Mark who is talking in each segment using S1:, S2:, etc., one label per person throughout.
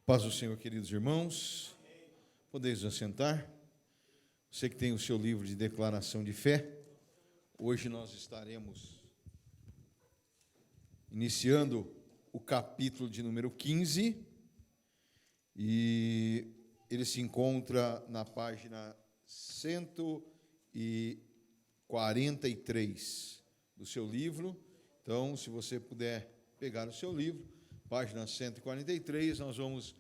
S1: Paz do Senhor, queridos irmãos. Podeis assentar. Você que tem o seu livro de declaração de fé, hoje nós estaremos iniciando o capítulo de número 15, e ele se encontra na página 143 do seu livro. Então, se você puder pegar o seu livro, página 143, nós vamos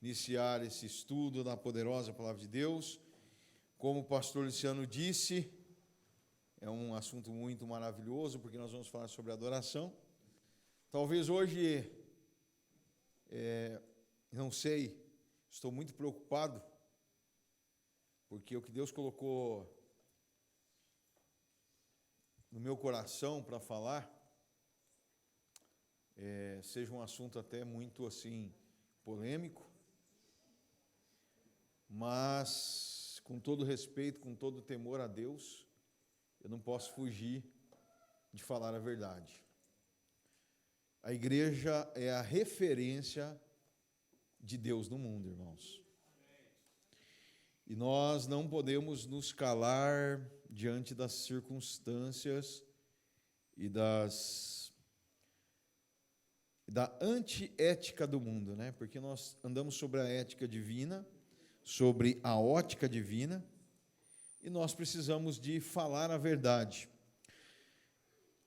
S1: iniciar esse estudo da poderosa Palavra de Deus. Como o pastor Luciano disse, é um assunto muito maravilhoso, porque nós vamos falar sobre adoração. Talvez hoje, não sei, estou muito preocupado, porque o que Deus colocou no meu coração para falar, seja um assunto até muito assim polêmico, mas com todo respeito, com todo temor a Deus, eu não posso fugir de falar a verdade. A igreja é a referência de Deus no mundo, irmãos. E nós não podemos nos calar diante das circunstâncias e da antiética do mundo, né? Porque nós andamos sobre a ética divina, sobre a ótica divina, e nós precisamos de falar a verdade.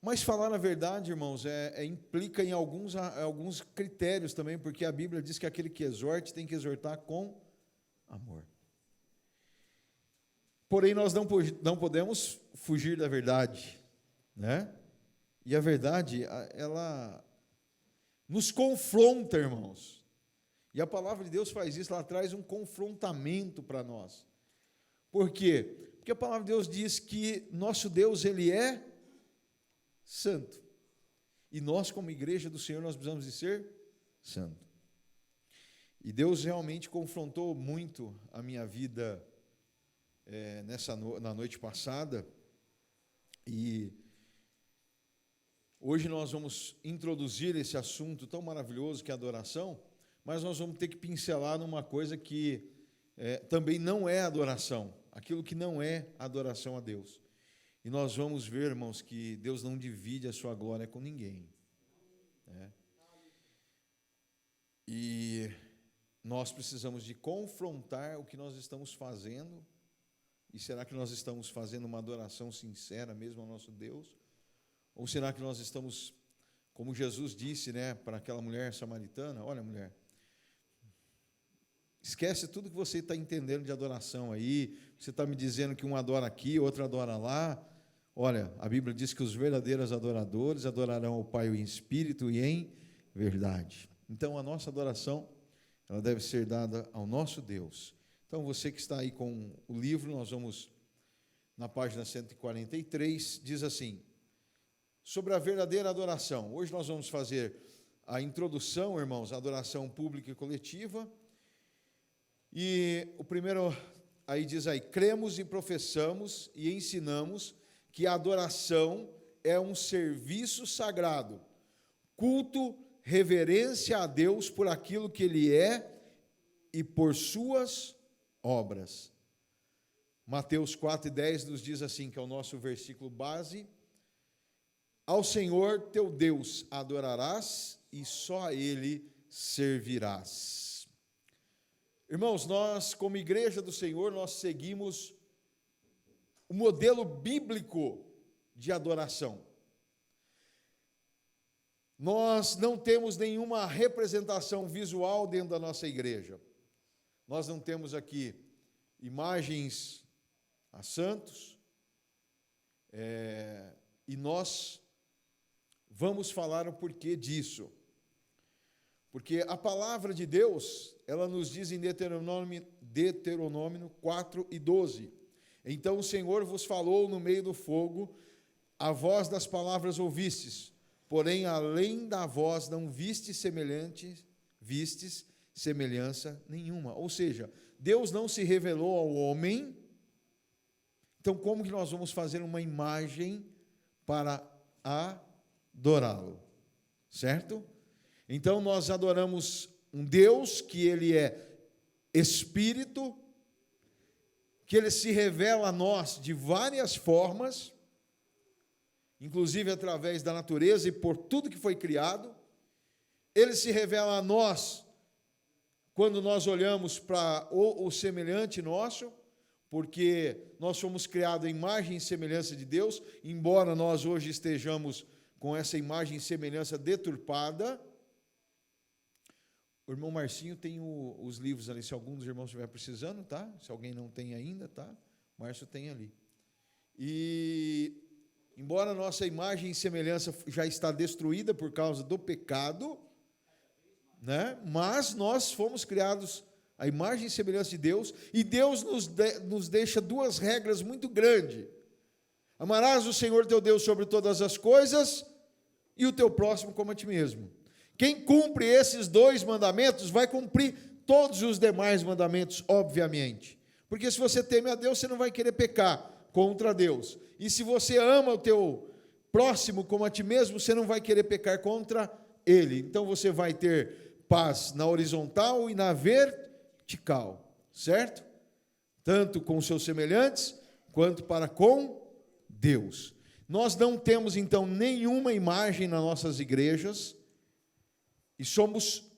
S1: Mas falar a verdade, irmãos, implica em alguns critérios também, porque a Bíblia diz que aquele que exorte tem que exortar com amor. Porém, nós não podemos fugir da verdade, né? E a verdade, ela nos confronta, irmãos. E a palavra de Deus faz isso, ela traz um confrontamento para nós. Por quê? Porque a palavra de Deus diz que nosso Deus, Ele é santo. E nós, como igreja do Senhor, nós precisamos de ser santo. E Deus realmente confrontou muito a minha vida na noite passada. E hoje nós vamos introduzir esse assunto tão maravilhoso que é a adoração, mas nós vamos ter que pincelar numa coisa que também não é adoração, aquilo que não é adoração a Deus. E nós vamos ver, irmãos, que Deus não divide a sua glória com ninguém, né? E nós precisamos de confrontar o que nós estamos fazendo. E será que nós estamos fazendo uma adoração sincera mesmo ao nosso Deus? Ou será que nós estamos, como Jesus disse, né, para aquela mulher samaritana: olha, mulher, esquece tudo que você está entendendo de adoração aí, você está me dizendo que um adora aqui, outro adora lá. Olha, a Bíblia diz que os verdadeiros adoradores adorarão ao Pai em espírito e em verdade. Então, a nossa adoração, ela deve ser dada ao nosso Deus. Então, você que está aí com o livro, nós vamos na página 143, diz assim: sobre a verdadeira adoração. Hoje nós vamos fazer a introdução, irmãos, à adoração pública e coletiva. E o primeiro, aí diz aí: cremos e professamos e ensinamos que a adoração é um serviço sagrado, culto, reverência a Deus por aquilo que Ele é e por suas obras. Mateus 4:10 nos diz assim, que é o nosso versículo base: ao Senhor teu Deus adorarás e só a Ele servirás. Irmãos, nós, como igreja do Senhor, nós seguimos o modelo bíblico de adoração. Nós não temos nenhuma representação visual dentro da nossa igreja. Nós não temos aqui imagens a santos, e nós vamos falar o porquê disso. Porque a palavra de Deus, ela nos diz em Deuteronômio 4:12: então o Senhor vos falou no meio do fogo, a voz das palavras ouvistes, porém além da voz não vistes semelhança nenhuma. Ou seja, Deus não se revelou ao homem. Então, como que nós vamos fazer uma imagem para adorá-lo? Certo? Então, nós adoramos Um Deus que Ele é Espírito, que Ele se revela a nós de várias formas, inclusive através da natureza e por tudo que foi criado. Ele se revela a nós quando nós olhamos para o semelhante nosso, porque nós fomos criados à imagem e semelhança de Deus, embora nós hoje estejamos com essa imagem e semelhança deturpada. O irmão Marcinho tem os livros ali, se algum dos irmãos estiver precisando, tá? Se alguém não tem ainda, tá? O Márcio tem ali. E, embora a nossa imagem e semelhança já está destruída por causa do pecado, né? Mas nós fomos criados à imagem e semelhança de Deus, e Deus nos deixa duas regras muito grandes. Amarás o Senhor teu Deus sobre todas as coisas, e o teu próximo como a ti mesmo. Quem cumpre esses dois mandamentos vai cumprir todos os demais mandamentos, obviamente. Porque se você teme a Deus, você não vai querer pecar contra Deus. E se você ama o teu próximo como a ti mesmo, você não vai querer pecar contra ele. Então você vai ter paz na horizontal e na vertical, certo? Tanto com os seus semelhantes, quanto para com Deus. Nós não temos, então, nenhuma imagem nas nossas igrejas, e somos,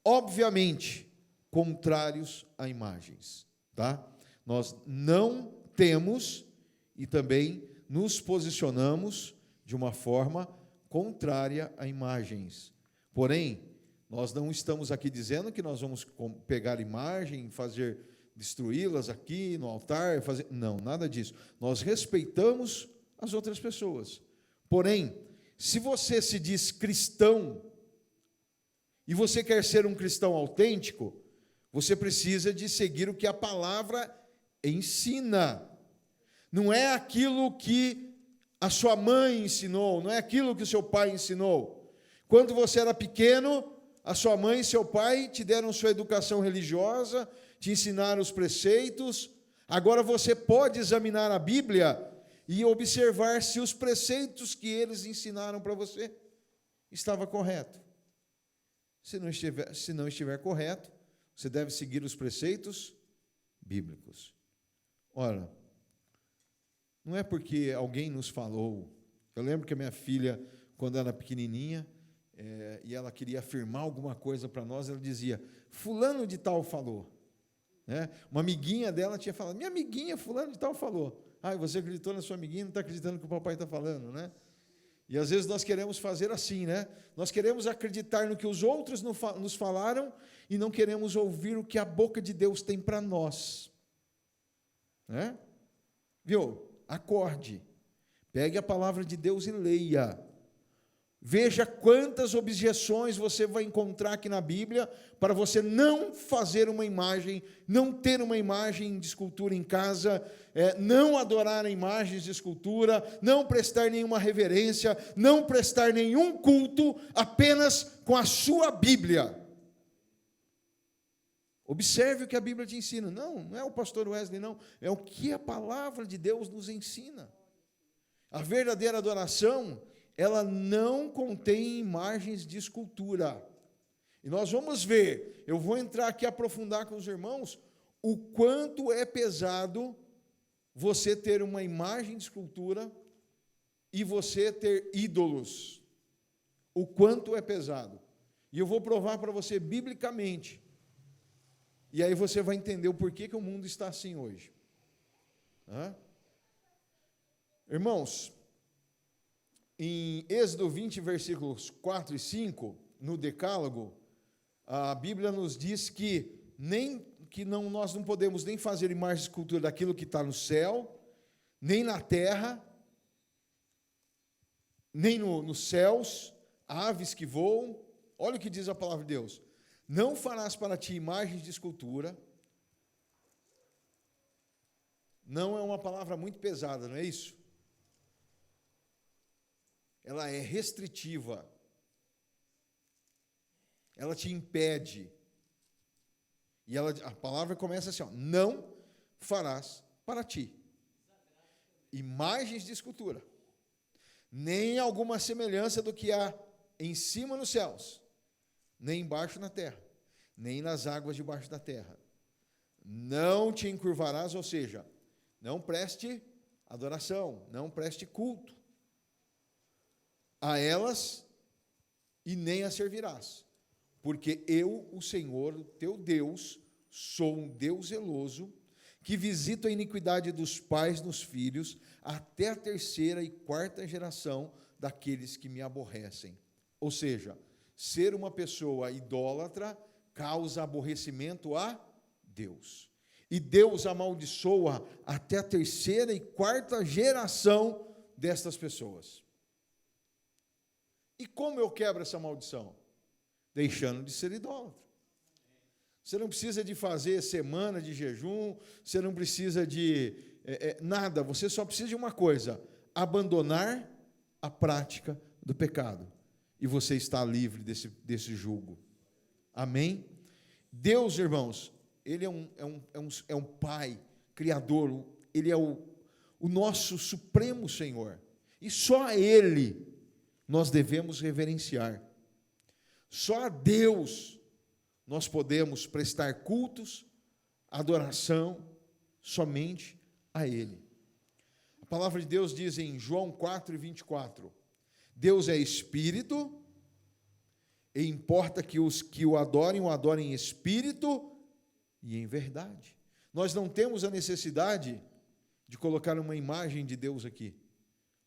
S1: obviamente, contrários a imagens, tá? Nós não temos e também nos posicionamos de uma forma contrária a imagens. Porém, nós não estamos aqui dizendo que nós vamos pegar imagem, destruí-las aqui no altar, não, nada disso. Nós respeitamos as outras pessoas. Porém, se você se diz cristão, e você quer ser um cristão autêntico, você precisa de seguir o que a palavra ensina. Não é aquilo que a sua mãe ensinou, não é aquilo que o seu pai ensinou. Quando você era pequeno, a sua mãe e seu pai te deram sua educação religiosa, te ensinaram os preceitos. Agora você pode examinar a Bíblia e observar se os preceitos que eles ensinaram para você estavam corretos. Se não estiver correto, você deve seguir os preceitos bíblicos. Ora, não é porque alguém nos falou. Eu lembro que a minha filha, quando era pequenininha, e ela queria afirmar alguma coisa para nós, ela dizia, fulano de tal falou. Né? Uma amiguinha dela tinha falado, minha amiguinha fulano de tal falou. Ah, você acreditou na sua amiguinha, não está acreditando no que o papai está falando, né? E às vezes nós queremos fazer assim, né? Nós queremos acreditar no que os outros nos falaram e não queremos ouvir o que a boca de Deus tem para nós. Né? Viu? Acorde. Pegue a palavra de Deus e leia. Veja quantas objeções você vai encontrar aqui na Bíblia para você não fazer uma imagem, não ter uma imagem de escultura em casa, não adorar imagens de escultura, não prestar nenhuma reverência, não prestar nenhum culto, apenas com a sua Bíblia. Observe o que a Bíblia te ensina. Não é o pastor Wesley, não. É o que a palavra de Deus nos ensina. A verdadeira adoração, ela não contém imagens de escultura. E nós vamos ver, eu vou entrar aqui aprofundar com os irmãos, o quanto é pesado você ter uma imagem de escultura e você ter ídolos. O quanto é pesado. E eu vou provar para você biblicamente. E aí você vai entender o porquê que o mundo está assim hoje. Irmãos, em Êxodo 20, versículos 4 e 5, no Decálogo, a Bíblia nos diz que nós não podemos nem fazer imagem de escultura daquilo que está no céu, nem na terra, nem nos céus, aves que voam. Olha o que diz a palavra de Deus. Não farás para ti imagens de escultura. Não é uma palavra muito pesada, não é isso? Ela é restritiva. Ela te impede. E a palavra começa assim, ó, não farás para ti imagens de escultura, nem alguma semelhança do que há em cima nos céus, nem embaixo na terra, nem nas águas debaixo da terra. Não te encurvarás, ou seja, não preste adoração, não preste culto a elas e nem as servirás, porque eu, o Senhor, teu Deus, sou um Deus zeloso, que visito a iniquidade dos pais nos filhos, até a terceira e quarta geração daqueles que me aborrecem. Ou seja, ser uma pessoa idólatra causa aborrecimento a Deus. E Deus amaldiçoa até a terceira e quarta geração destas pessoas. E como eu quebro essa maldição? Deixando de ser idólatra. Você não precisa de fazer semana de jejum, você não precisa de nada, você só precisa de uma coisa: abandonar a prática do pecado. E você está livre desse jugo. Amém? Deus, irmãos, Ele é um Pai, Criador, Ele é o nosso Supremo Senhor. E só a Ele nós devemos reverenciar. Só a Deus nós podemos prestar cultos, adoração, somente a Ele. A palavra de Deus diz em João 4:24, Deus é Espírito, e importa que os que o adorem em espírito e em verdade. Nós não temos a necessidade de colocar uma imagem de Deus aqui,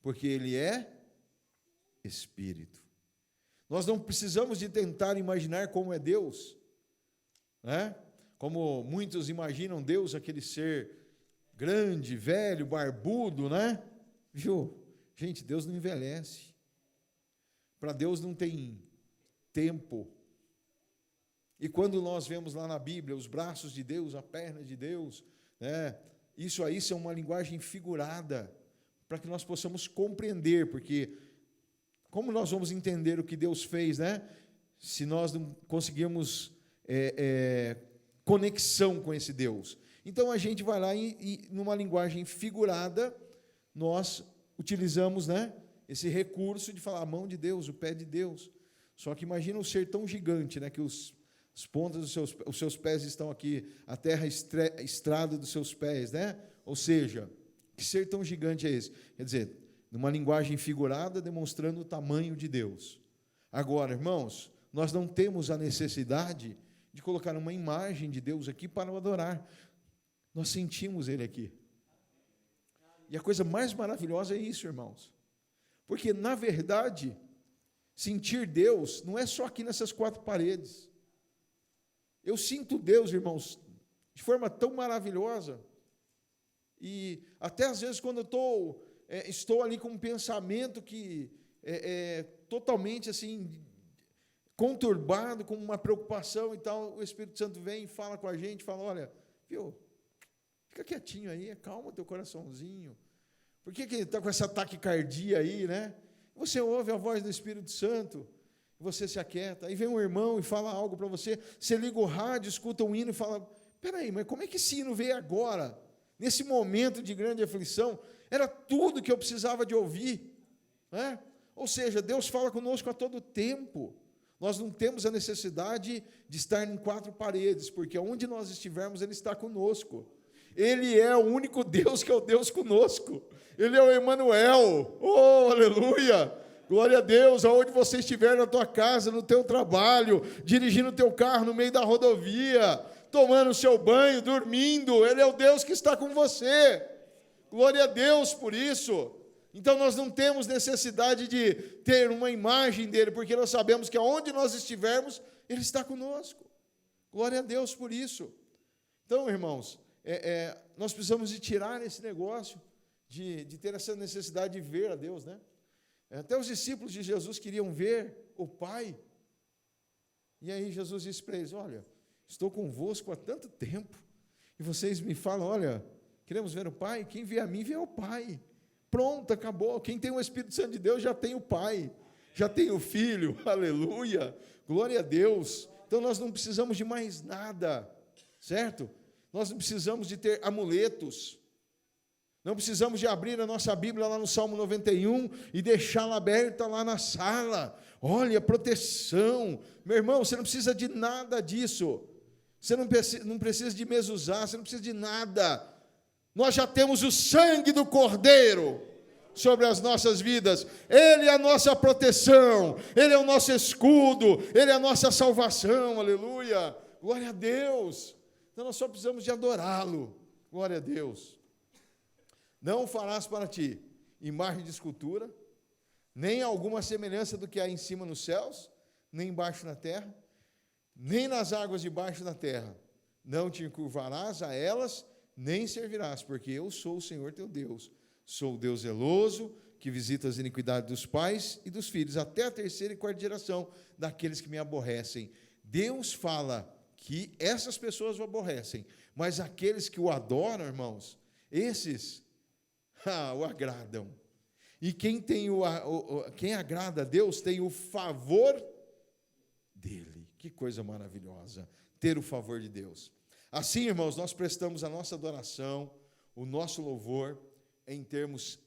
S1: porque Ele é Espírito. Nós não precisamos de tentar imaginar como é Deus, né? Como muitos imaginam Deus, aquele ser grande, velho, barbudo, né? Viu? Gente, Deus não envelhece. Para Deus não tem tempo. E quando nós vemos lá na Bíblia os braços de Deus, a perna de Deus, né? Isso aí é uma linguagem figurada, para que nós possamos compreender, porque como nós vamos entender o que Deus fez, né? Se nós não conseguirmos conexão com esse Deus. Então a gente vai lá e numa linguagem figurada, nós utilizamos, né, esse recurso de falar a mão de Deus, o pé de Deus. Só que imagina um ser tão gigante, né, que as pontas os seus pés estão aqui, a terra estrada dos seus pés, né? Ou seja, que ser tão gigante é esse? Quer dizer, numa linguagem figurada, demonstrando o tamanho de Deus. Agora, irmãos, nós não temos a necessidade de colocar uma imagem de Deus aqui para o adorar. Nós sentimos Ele aqui. E a coisa mais maravilhosa é isso, irmãos. Porque, na verdade, sentir Deus não é só aqui nessas quatro paredes. Eu sinto Deus, irmãos, de forma tão maravilhosa. E até às vezes, quando eu estou ali com um pensamento que é totalmente assim conturbado, com uma preocupação e tal, o Espírito Santo vem e fala com a gente, fala, olha, viu, fica quietinho aí, acalma teu coraçãozinho. Por que está com essa taquicardia aí, né? Você ouve a voz do Espírito Santo, você se aquieta, aí vem um irmão e fala algo para você, você liga o rádio, escuta um hino e fala, peraí, mas como é que esse hino veio agora? Nesse momento de grande aflição, era tudo que eu precisava de ouvir, né? Ou seja, Deus fala conosco a todo tempo. Nós não temos a necessidade de estar em quatro paredes, porque onde nós estivermos, Ele está conosco. Ele é o único Deus que é o Deus conosco. Ele é o Emanuel. Oh, aleluia! Glória a Deus, aonde você estiver, na tua casa, no teu trabalho, dirigindo o teu carro no meio da rodovia, tomando o seu banho, dormindo, Ele é o Deus que está com você. Glória a Deus por isso. Então nós não temos necessidade de ter uma imagem dele, porque nós sabemos que aonde nós estivermos, Ele está conosco. Glória a Deus por isso. Então, irmãos, nós precisamos de tirar esse negócio, de ter essa necessidade de ver a Deus, né? Até os discípulos de Jesus queriam ver o Pai. E aí Jesus disse para eles, olha, estou convosco há tanto tempo, e vocês me falam, olha, queremos ver o Pai? Quem vê a mim, vê o Pai. Pronto, acabou. Quem tem o Espírito Santo de Deus já tem o Pai, já tem o Filho, aleluia, glória a Deus. Então nós não precisamos de mais nada, certo? Nós não precisamos de ter amuletos, Não precisamos de abrir a nossa Bíblia lá no Salmo 91 e deixá-la aberta lá na sala. Olha, proteção. Meu irmão, você não precisa de nada disso. Você não precisa de mezuzá, você não precisa de nada. Nós já temos o sangue do Cordeiro sobre as nossas vidas. Ele é a nossa proteção, Ele é o nosso escudo, Ele é a nossa salvação, aleluia, glória a Deus. Então nós só precisamos de adorá-lo, glória a Deus. Não farás para ti imagem de escultura, nem alguma semelhança do que há em cima nos céus, nem embaixo na terra, nem nas águas debaixo da terra. Não te encurvarás a elas, nem servirás, porque eu sou o Senhor teu Deus. Sou o Deus zeloso, que visita as iniquidades dos pais e dos filhos, até a terceira e quarta geração daqueles que me aborrecem. Deus fala que essas pessoas o aborrecem, mas aqueles que o adoram, irmãos, esses o agradam. E quem agrada a Deus tem o favor dele. Que coisa maravilhosa, ter o favor de Deus. Assim, irmãos, nós prestamos a nossa adoração, o nosso louvor, em termos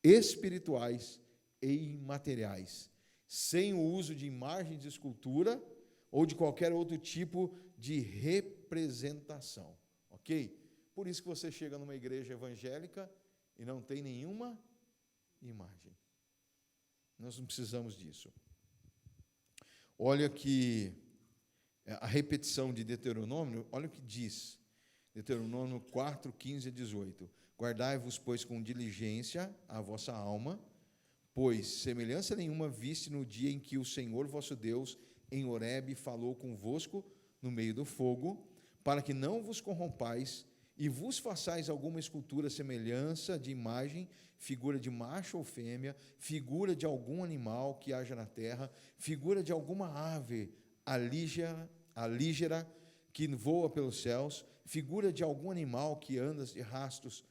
S1: espirituais e imateriais, sem o uso de imagens de escultura ou de qualquer outro tipo de representação, ok? Por isso que você chega numa igreja evangélica e não tem nenhuma imagem. Nós não precisamos disso. Olha que a repetição de Deuteronômio, olha o que diz, Deuteronômio 4, 15 a 18. Guardai-vos, pois, com diligência a vossa alma, pois semelhança nenhuma viste no dia em que o Senhor vosso Deus, em Horebe, falou convosco no meio do fogo, para que não vos corrompais e vos façais alguma escultura, semelhança de imagem, figura de macho ou fêmea, figura de algum animal que haja na terra, figura de alguma ave alígera que voa pelos céus, figura de algum animal que anda de rastos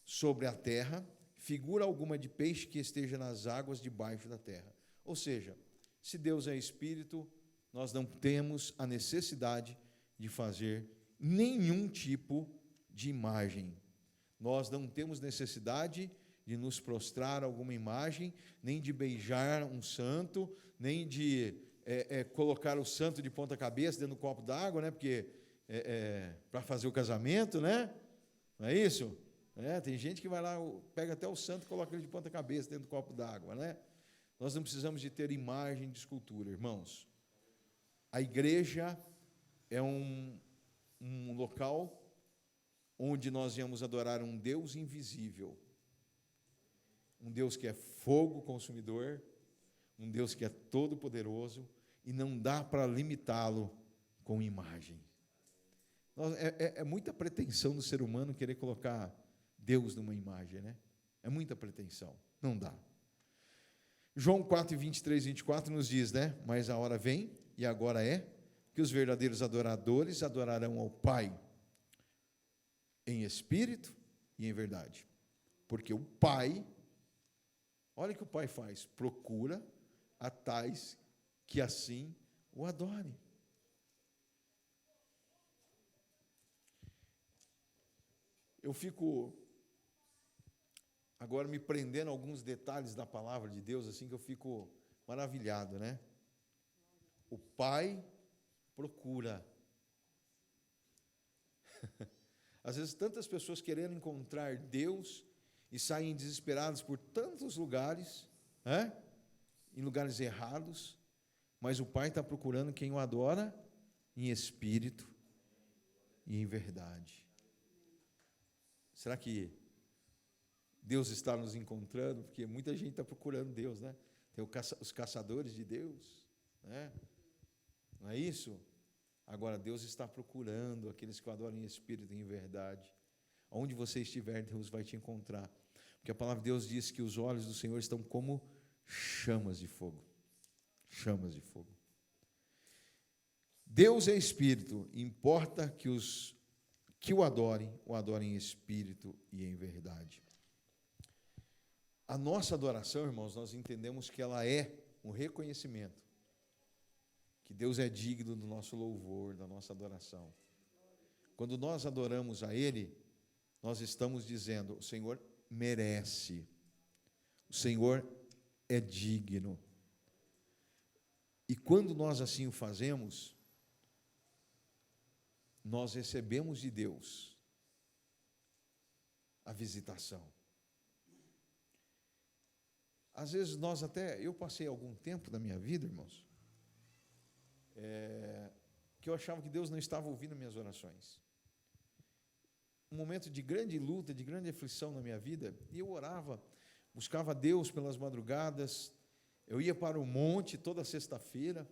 S1: sobre a terra, figura alguma de peixe que esteja nas águas debaixo da terra. Ou seja, se Deus é Espírito, nós não temos a necessidade de fazer nenhum tipo de imagem. Nós não temos necessidade de nos prostrar a alguma imagem, nem de beijar um santo, nem de colocar o santo de ponta cabeça dentro do copo d'água, né? Porque para fazer o casamento, né? Não é isso? Tem gente que vai lá, pega até o santo e coloca ele de ponta cabeça dentro do copo d'água, né? Nós não precisamos de ter imagem de escultura, irmãos. A igreja é um local onde nós viemos adorar um Deus invisível, um Deus que é fogo consumidor, um Deus que é todo-poderoso, e não dá para limitá-lo com imagem. É muita pretensão do ser humano querer colocar Deus numa imagem, né? É muita pretensão, não dá. João 4, 23 e 24 nos diz, né? Mas a hora vem, e agora é, que os verdadeiros adoradores adorarão ao Pai em espírito e em verdade. Porque o Pai, olha o que o Pai faz, procura a tais que assim o adorem. Eu fico agora me prendendo a alguns detalhes da palavra de Deus, assim que eu fico maravilhado, né? O Pai procura. Às vezes, tantas pessoas querendo encontrar Deus e saem desesperadas por tantos lugares, em lugares errados, mas o Pai está procurando quem o adora em espírito e em verdade. Será que Deus está nos encontrando? Porque muita gente está procurando Deus, né? Tem os caçadores de Deus, né? Não é isso? Agora, Deus está procurando aqueles que o adoram em espírito e em verdade. Onde você estiver, Deus vai te encontrar. Porque a palavra de Deus diz que os olhos do Senhor estão como chamas de fogo. Chamas de fogo. Deus é espírito, importa que os que o adorem em espírito e em verdade. A nossa adoração, irmãos, nós entendemos que ela é um reconhecimento que Deus é digno do nosso louvor, da nossa adoração. Quando nós adoramos a Ele, nós estamos dizendo, o Senhor merece. O Senhor é digno. E quando nós assim o fazemos, nós recebemos de Deus a visitação. Às vezes eu passei algum tempo da minha vida, irmãos, que eu achava que Deus não estava ouvindo minhas orações. Um momento de grande luta, de grande aflição na minha vida, e eu orava, buscava Deus pelas madrugadas, eu ia para o monte toda sexta-feira,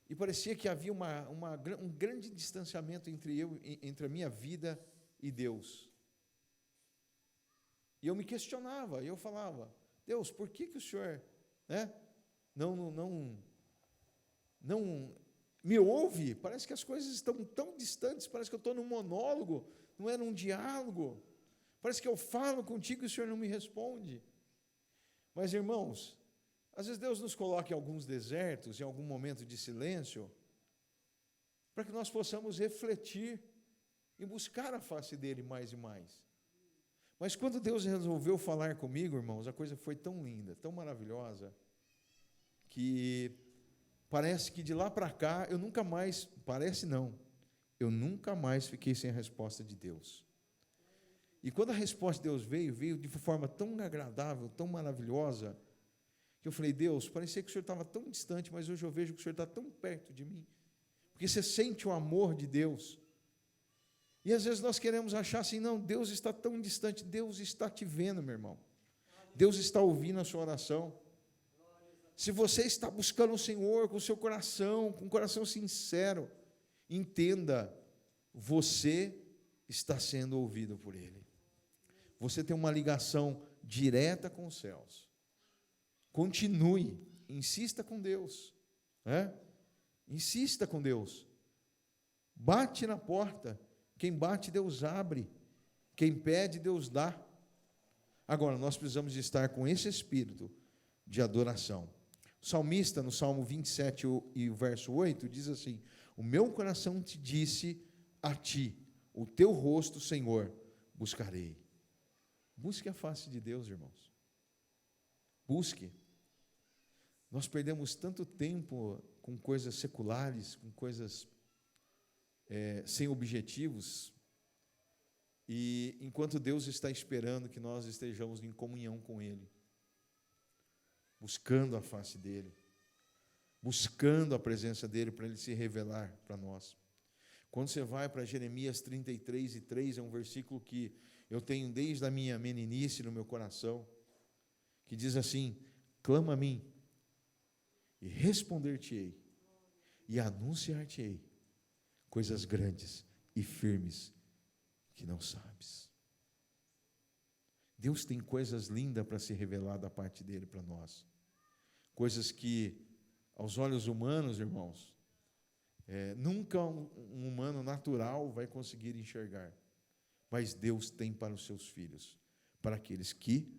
S1: e parecia que havia um grande distanciamento entre a minha vida e Deus. E eu me questionava, eu falava: Deus, por que o Senhor, não me ouve? Parece que as coisas estão tão distantes, parece que eu estou num monólogo, não é num diálogo. Parece que eu falo contigo e o Senhor não me responde. Mas, irmãos, às vezes Deus nos coloca em alguns desertos, em algum momento de silêncio, para que nós possamos refletir e buscar a face dele mais e mais. Mas quando Deus resolveu falar comigo, irmãos, a coisa foi tão linda, tão maravilhosa, que parece que de lá para cá, eu nunca mais fiquei sem a resposta de Deus. E quando a resposta de Deus veio de forma tão agradável, tão maravilhosa, que eu falei: Deus, parecia que o Senhor estava tão distante, mas hoje eu vejo que o Senhor está tão perto de mim, porque você sente o amor de Deus. E às vezes nós queremos achar assim: não, Deus está tão distante. Deus está te vendo, meu irmão. Deus está ouvindo a sua oração. Se você está buscando o Senhor com o seu coração, com um coração sincero, entenda, você está sendo ouvido por Ele. Você tem uma ligação direta com os céus. Continue, insista com Deus, insista com Deus. Bate na porta. Quem bate, Deus abre. Quem pede, Deus dá. Agora, nós precisamos de estar com esse espírito de adoração. O salmista, no Salmo 27 e o verso 8, diz assim: o meu coração te disse a ti, o teu rosto, Senhor, buscarei. Busque a face de Deus, irmãos. Busque. Nós perdemos tanto tempo com coisas seculares, com coisas sem objetivos, e enquanto Deus está esperando que nós estejamos em comunhão com Ele, buscando a face dEle, buscando a presença dEle para Ele se revelar para nós. Quando você vai para Jeremias 33:3, é um versículo que eu tenho desde a minha meninice no meu coração, que diz assim: clama a mim, e responder-te-ei, e anunciar-te-ei coisas grandes e firmes que não sabes. Deus tem coisas lindas para se revelar da parte dele para nós. Coisas que, aos olhos humanos, irmãos, nunca um humano natural vai conseguir enxergar. Mas Deus tem para os seus filhos, para aqueles que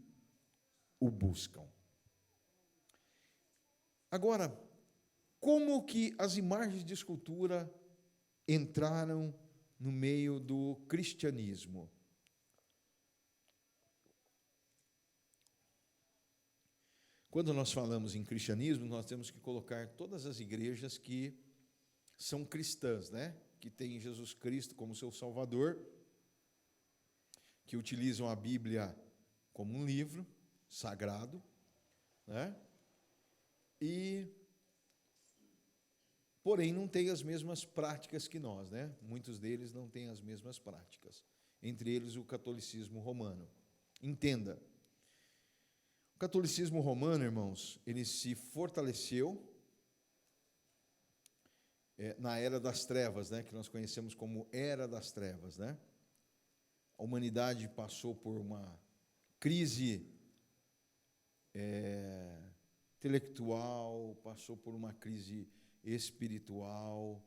S1: o buscam. Agora, como que as imagens de escultura entraram no meio do cristianismo? Quando nós falamos em cristianismo, nós temos que colocar todas as igrejas que são cristãs, que têm Jesus Cristo como seu Salvador, que utilizam a Bíblia como um livro sagrado, e porém não têm as mesmas práticas que nós, Muitos deles não têm as mesmas práticas, entre eles o catolicismo romano. Entenda, o catolicismo romano, irmãos, ele se fortaleceu na Era das Trevas, que nós conhecemos como Era das Trevas, A humanidade passou por uma crise intelectual, passou por uma crise espiritual,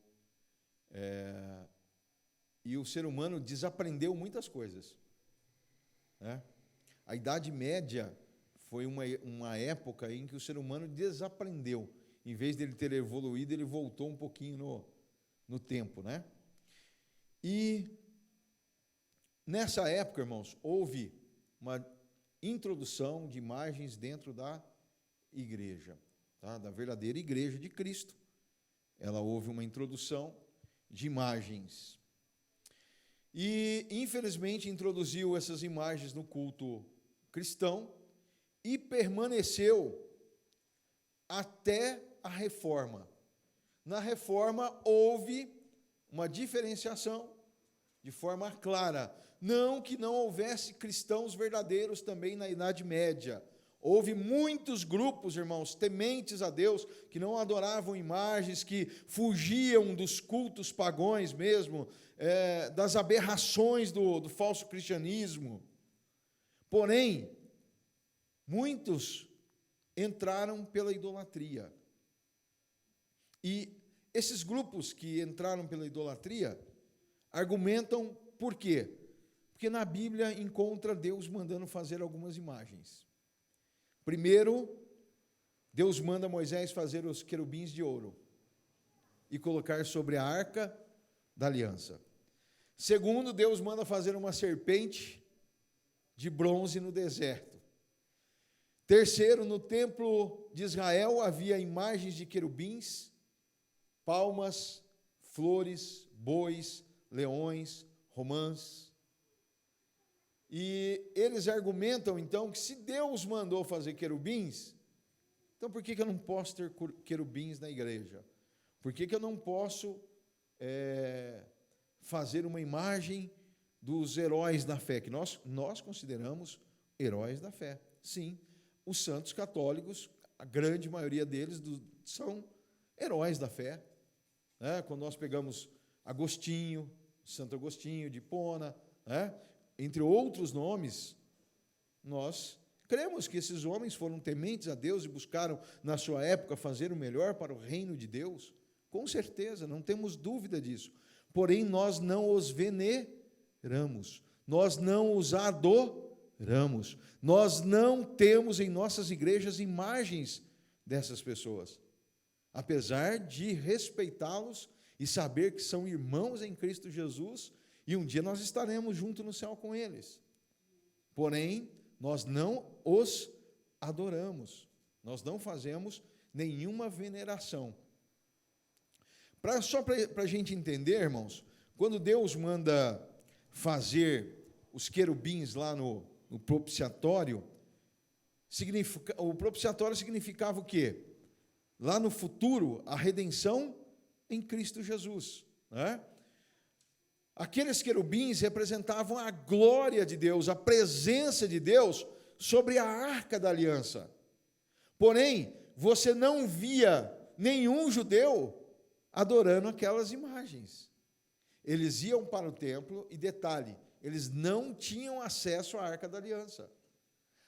S1: e o ser humano desaprendeu muitas coisas. A Idade Média foi uma época em que o ser humano desaprendeu. Em vez dele ter evoluído, ele voltou um pouquinho no tempo, E Nessa época, irmãos, houve uma introdução de imagens dentro da igreja, tá? Da verdadeira igreja de Cristo. Houve uma introdução de imagens. E, infelizmente, introduziu essas imagens no culto cristão e permaneceu até a Reforma. Na Reforma, houve uma diferenciação de forma clara. Não que não houvesse cristãos verdadeiros também na Idade Média. Houve muitos grupos, irmãos, tementes a Deus, que não adoravam imagens, que fugiam dos cultos pagãos mesmo, das aberrações do falso cristianismo. Porém, muitos entraram pela idolatria. E esses grupos que entraram pela idolatria argumentam por quê? Porque na Bíblia encontra Deus mandando fazer algumas imagens. Primeiro, Deus manda Moisés fazer os querubins de ouro e colocar sobre a arca da aliança. Segundo, Deus manda fazer uma serpente de bronze no deserto. Terceiro, no templo de Israel havia imagens de querubins, palmas, flores, bois, leões, romãs. E eles argumentam, então, que se Deus mandou fazer querubins, então por que eu não posso ter querubins na igreja? Por que eu não posso fazer uma imagem dos heróis da fé, que nós consideramos heróis da fé? Sim, os santos católicos, a grande maioria deles são heróis da fé. Quando nós pegamos Agostinho, Santo Agostinho de Hipona, entre outros nomes, nós cremos que esses homens foram tementes a Deus e buscaram, na sua época, fazer o melhor para o reino de Deus. Com certeza, não temos dúvida disso. Porém, nós não os veneramos, nós não os adoramos, nós não temos em nossas igrejas imagens dessas pessoas, apesar de respeitá-los e saber que são irmãos em Cristo Jesus, e um dia nós estaremos juntos no céu com eles. Porém, nós não os adoramos, nós não fazemos nenhuma veneração. Só para a gente entender, irmãos, quando Deus manda fazer os querubins lá no propiciatório, o propiciatório significava o quê? Lá no futuro, a redenção em Cristo Jesus, Aqueles querubins representavam a glória de Deus, a presença de Deus sobre a arca da aliança. Porém, você não via nenhum judeu adorando aquelas imagens. Eles iam para o templo e, detalhe, eles não tinham acesso à arca da aliança.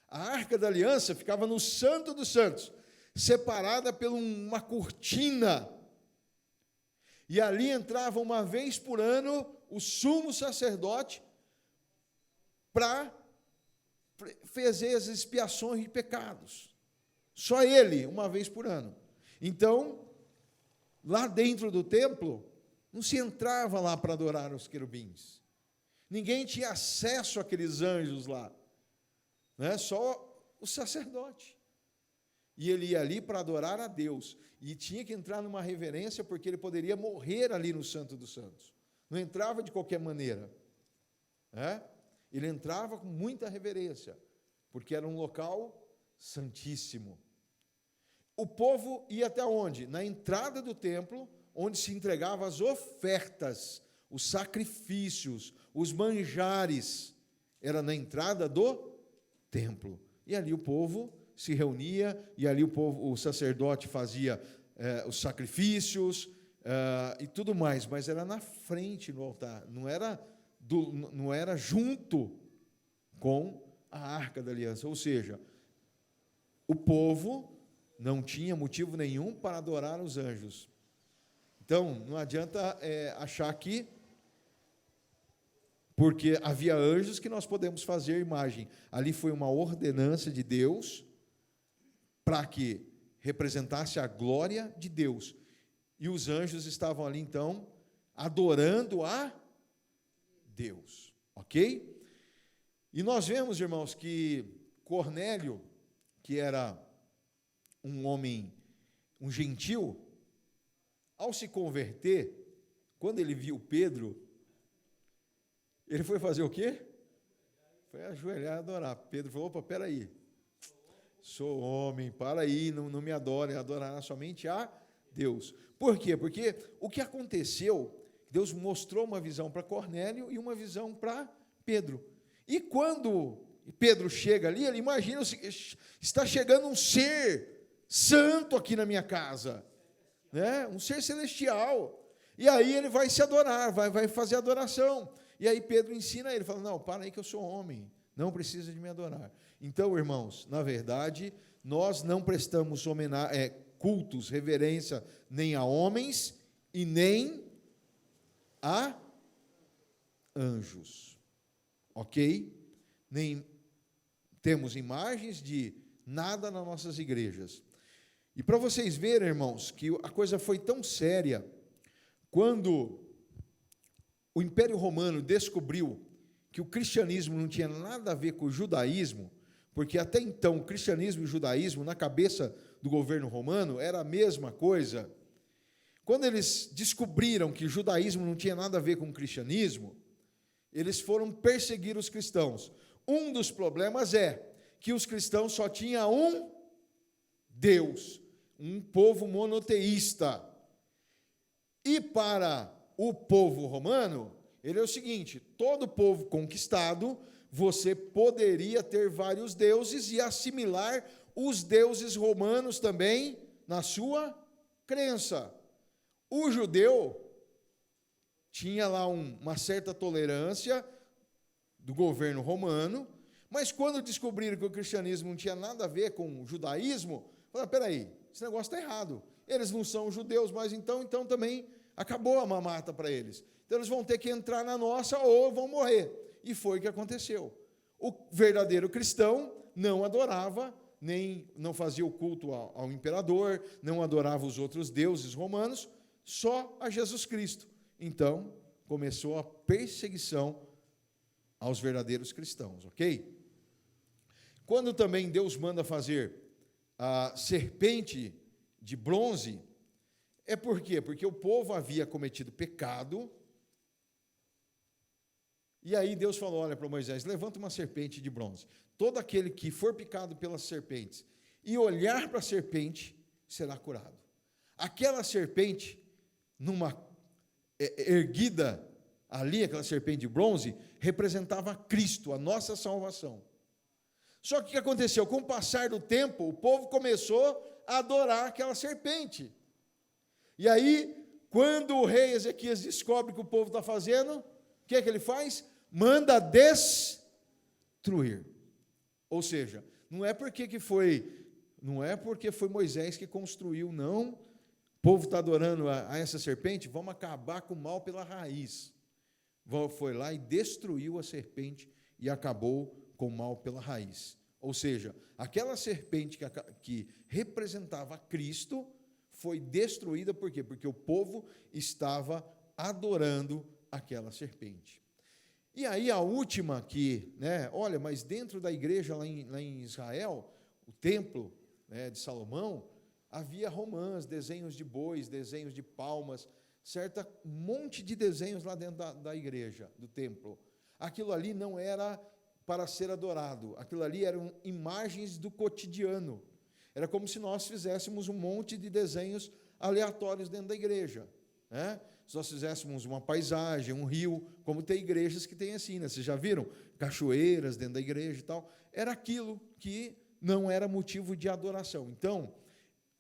S1: A arca da aliança ficava no Santo dos Santos, separada por uma cortina. E ali entrava uma vez por ano o sumo sacerdote para fazer as expiações de pecados. Só ele, uma vez por ano. Então, lá dentro do templo, não se entrava lá para adorar os querubins. Ninguém tinha acesso àqueles anjos lá. Só o sacerdote. E ele ia ali para adorar a Deus. E tinha que entrar numa reverência, porque ele poderia morrer ali no Santo dos Santos. Não entrava de qualquer maneira. Ele entrava com muita reverência, porque era um local santíssimo. O povo ia até onde? Na entrada do templo, onde se entregavam as ofertas, os sacrifícios, os manjares. Era na entrada do templo. E ali o povo se reunia, e ali o sacerdote fazia os sacrifícios, e tudo mais, mas era na frente no altar, não era junto com a arca da aliança, ou seja, o povo não tinha motivo nenhum para adorar os anjos. Então, não adianta achar que, porque havia anjos que nós podemos fazer imagem. Ali foi uma ordenança de Deus para que representasse a glória de Deus. E os anjos estavam ali, então, adorando a Deus. Ok? ok? E nós vemos, irmãos, que Cornélio, que era um homem, um gentil, ao se converter, quando ele viu Pedro, ele foi fazer o quê? Foi ajoelhar e adorar. Pedro falou, opa, peraí, sou homem, para aí, não me adore, adorará somente a Deus. Por quê? Porque o que aconteceu, Deus mostrou uma visão para Cornélio e uma visão para Pedro. E quando Pedro chega ali, ele imagina, está chegando um ser santo aqui na minha casa, né? Um ser celestial. E aí ele vai se adorar, vai fazer adoração. E aí Pedro ensina ele, fala, não, para aí que eu sou homem, não precisa de me adorar. Então, irmãos, na verdade, nós não prestamos cultos, reverência, nem a homens e nem a anjos, ok? Nem temos imagens de nada nas nossas igrejas. E para vocês verem, irmãos, que a coisa foi tão séria, quando o Império Romano descobriu que o cristianismo não tinha nada a ver com o judaísmo, porque até então o cristianismo e o judaísmo, na cabeça do governo romano, era a mesma coisa. Quando eles descobriram que o judaísmo não tinha nada a ver com o cristianismo, eles foram perseguir os cristãos. Um dos problemas é que os cristãos só tinham um Deus, um povo monoteísta. E para o povo romano, ele é o seguinte, todo povo conquistado, você poderia ter vários deuses e assimilar os deuses romanos também na sua crença. O judeu tinha lá uma certa tolerância do governo romano, mas quando descobriram que o cristianismo não tinha nada a ver com o judaísmo, falaram, peraí, esse negócio está errado. Eles não são judeus, mas então também acabou a mamata para eles. Então eles vão ter que entrar na nossa ou vão morrer. E foi o que aconteceu. O verdadeiro cristão não adorava, nem não fazia o culto ao imperador, não adorava os outros deuses romanos, só a Jesus Cristo. Então, começou a perseguição aos verdadeiros cristãos, ok? Quando também Deus manda fazer a serpente de bronze, é por quê? Porque o povo havia cometido pecado, e aí Deus falou, olha para Moisés, levanta uma serpente de bronze. Todo aquele que for picado pelas serpentes e olhar para a serpente, será curado. Aquela serpente, erguida ali, aquela serpente de bronze, representava Cristo, a nossa salvação. Só que o que aconteceu? Com o passar do tempo, o povo começou a adorar aquela serpente. E aí, quando o rei Ezequias descobre o que o povo está fazendo, o que é que ele faz? Manda destruir. Ou seja, não é porque foi Moisés que construiu, não. O povo está adorando a essa serpente, vamos acabar com o mal pela raiz. Foi lá e destruiu a serpente e acabou com o mal pela raiz. Ou seja, aquela serpente que representava Cristo foi destruída, por quê? Porque o povo estava adorando aquela serpente. E aí a última que, olha, mas dentro da igreja lá em Israel, o templo de Salomão, havia romãs, desenhos de bois, desenhos de palmas, um monte de desenhos lá dentro da igreja, do templo. Aquilo ali não era para ser adorado, aquilo ali eram imagens do cotidiano. Era como se nós fizéssemos um monte de desenhos aleatórios dentro da igreja, Se nós fizéssemos uma paisagem, um rio, como tem igrejas que tem assim, Vocês já viram? Cachoeiras dentro da igreja e tal. Era aquilo que não era motivo de adoração. Então,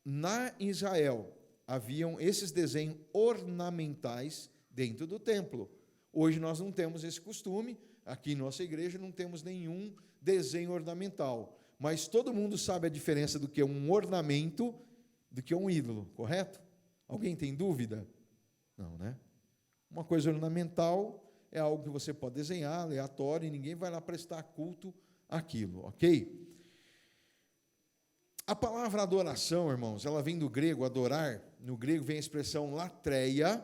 S1: na Israel, haviam esses desenhos ornamentais dentro do templo. Hoje nós não temos esse costume, aqui em nossa igreja não temos nenhum desenho ornamental. Mas todo mundo sabe a diferença do que é um ornamento do que é um ídolo, correto? Alguém tem dúvida? Não, né? Uma coisa ornamental é algo que você pode desenhar, aleatório, e ninguém vai lá prestar culto àquilo, ok? A palavra adoração, irmãos, ela vem do grego adorar, no grego vem a expressão latreia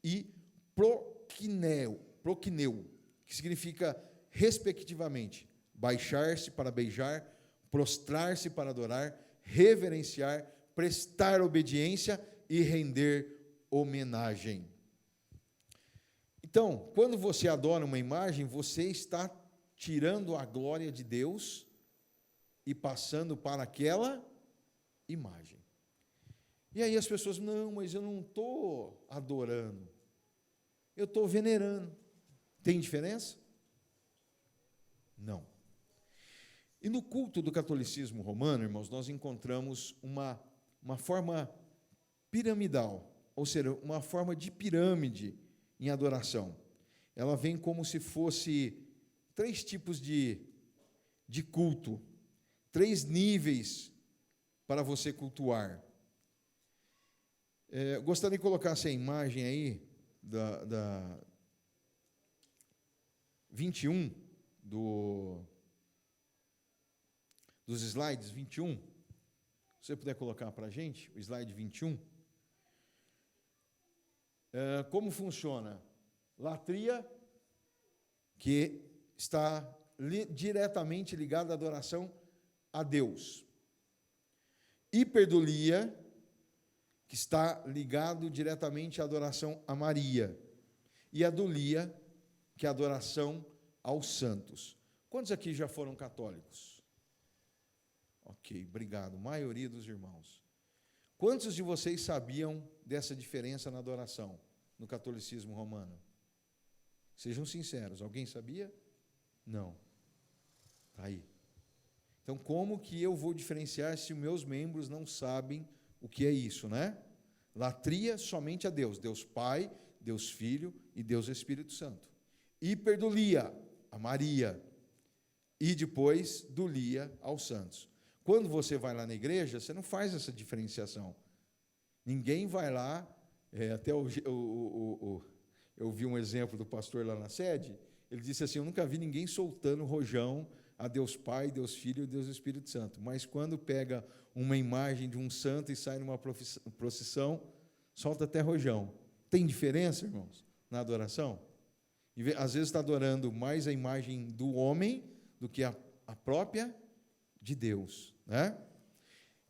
S1: e prokineu, que significa respectivamente, baixar-se para beijar, prostrar-se para adorar, reverenciar, prestar obediência e render homenagem. Então, quando você adora uma imagem, você está tirando a glória de Deus e passando para aquela imagem. E aí as pessoas, não, mas eu não estou adorando, eu estou venerando. Tem diferença? Não. E no culto do catolicismo romano, irmãos, nós encontramos uma forma piramidal, ou seja, uma forma de pirâmide em adoração. Ela vem como se fosse 3 tipos de culto, 3 níveis para você cultuar. Gostaria de colocar essa imagem aí, da 21, dos slides 21. Se você puder colocar para a gente, o slide 21. Como funciona? Latria, que está diretamente ligada à adoração a Deus. Hiperdulia, que está ligado diretamente à adoração a Maria. E a dulia, que é a adoração aos santos. Quantos aqui já foram católicos? Ok, obrigado. Maioria dos irmãos. Quantos de vocês sabiam dessa diferença na adoração no catolicismo romano? Sejam sinceros, alguém sabia? Não. Está aí. Então, como que eu vou diferenciar se os meus membros não sabem o que é isso, né? Latria somente a Deus, Deus Pai, Deus Filho e Deus Espírito Santo. Hiperdulia a Maria e depois dulia aos santos. Quando você vai lá na igreja, você não faz essa diferenciação. Ninguém vai lá, até eu vi um exemplo do pastor lá na sede, ele disse assim, eu nunca vi ninguém soltando rojão a Deus Pai, Deus Filho e Deus Espírito Santo. Mas quando pega uma imagem de um santo e sai numa procissão, solta até rojão. Tem diferença, irmãos, na adoração? E, às vezes está adorando mais a imagem do homem do que a própria de Deus, né?